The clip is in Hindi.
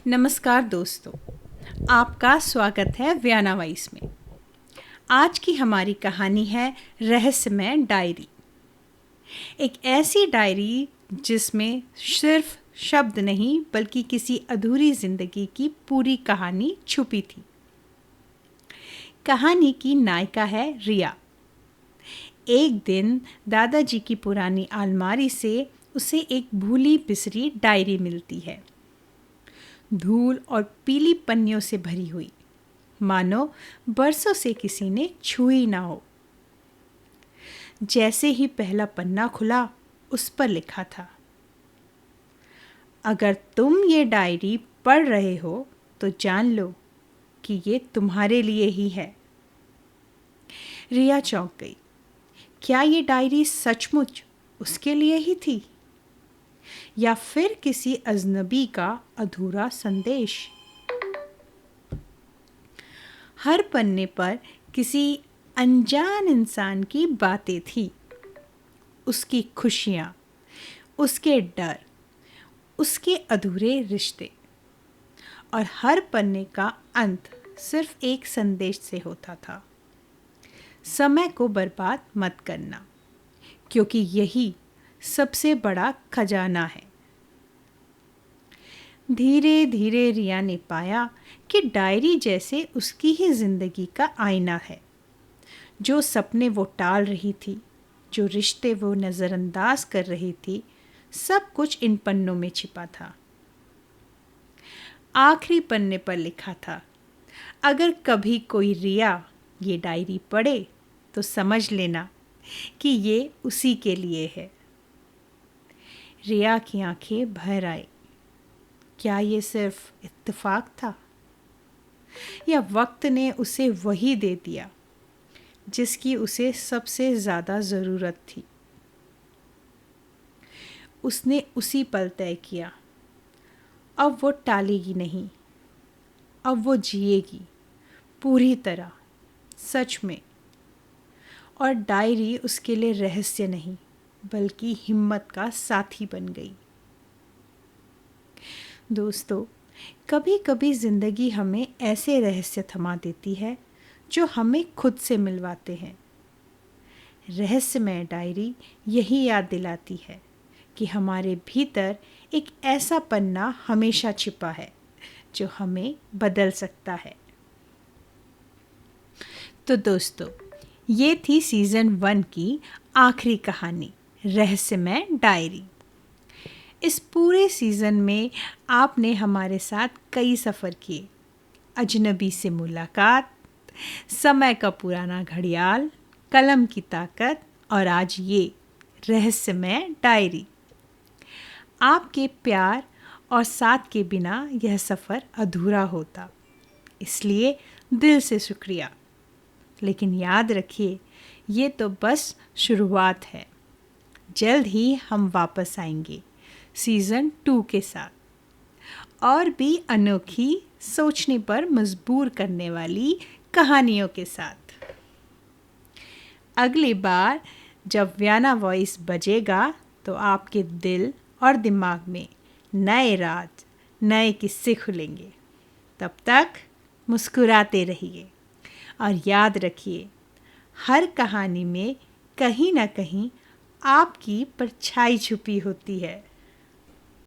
नमस्कार दोस्तों, आपका स्वागत है व्याना वॉइस में। आज की हमारी कहानी है रहस्यमय डायरी। एक ऐसी डायरी जिसमें सिर्फ शब्द नहीं बल्कि किसी अधूरी जिंदगी की पूरी कहानी छुपी थी। कहानी की नायिका है रिया। एक दिन दादाजी की पुरानी अलमारी से उसे एक भूली बिसरी डायरी मिलती है, धूल और पीली पन्नियों से भरी हुई, मानो बरसों से किसी ने छुई ना हो। जैसे ही पहला पन्ना खुला, उस पर लिखा था, अगर तुम ये डायरी पढ़ रहे हो तो जान लो कि ये तुम्हारे लिए ही है। रिया चौंक गई। क्या ये डायरी सचमुच उसके लिए ही थी या फिर किसी अजनबी का अधूरा संदेश? हर पन्ने पर किसी अनजान इंसान की बातें थी, उसकी खुशियाँ, उसके डर, उसके अधूरे रिश्ते। और हर पन्ने का अंत सिर्फ एक संदेश से होता था, समय को बर्बाद मत करना, क्योंकि यही सबसे बड़ा खजाना है। धीरे धीरे रिया ने पाया कि डायरी जैसे उसकी ही जिंदगी का आईना है। जो सपने वो टाल रही थी, जो रिश्ते वो नज़रअंदाज कर रही थी, सब कुछ इन पन्नों में छिपा था। आखिरी पन्ने पर लिखा था, अगर कभी कोई रिया ये डायरी पढ़े तो समझ लेना कि ये उसी के लिए है। रिया की आंखें भर आई। क्या ये सिर्फ इत्तेफाक था या वक्त ने उसे वही दे दिया जिसकी उसे सबसे ज़्यादा ज़रूरत थी? उसने उसी पल तय किया, अब वो टालेगी नहीं, अब वो जिएगी पूरी तरह, सच में। और डायरी उसके लिए रहस्य नहीं बल्कि हिम्मत का साथी बन गई। दोस्तों, कभी कभी ज़िंदगी हमें ऐसे रहस्य थमा देती है जो हमें खुद से मिलवाते हैं। रहस्यमय डायरी यही याद दिलाती है कि हमारे भीतर एक ऐसा पन्ना हमेशा छिपा है जो हमें बदल सकता है। तो दोस्तों, ये थी सीज़न 1 की आखिरी कहानी, रहस्यमय डायरी। इस पूरे सीज़न में आपने हमारे साथ कई सफ़र किए। अजनबी से मुलाकात, समय का पुराना घड़ियाल, कलम की ताकत और आज ये रहस्यमय डायरी। आपके प्यार और साथ के बिना यह सफ़र अधूरा होता, इसलिए दिल से शुक्रिया। लेकिन याद रखिए, ये तो बस शुरुआत है। जल्द ही हम वापस आएंगे सीज़न 2 के साथ और भी अनोखी, सोचने पर मजबूर करने वाली कहानियों के साथ। अगली बार जब व्याना वॉइस बजेगा तो आपके दिल और दिमाग में नए राज, नए किस्से खुलेंगे। तब तक मुस्कुराते रहिए और याद रखिए, हर कहानी में कहीं ना कहीं आपकी परछाई छुपी होती है।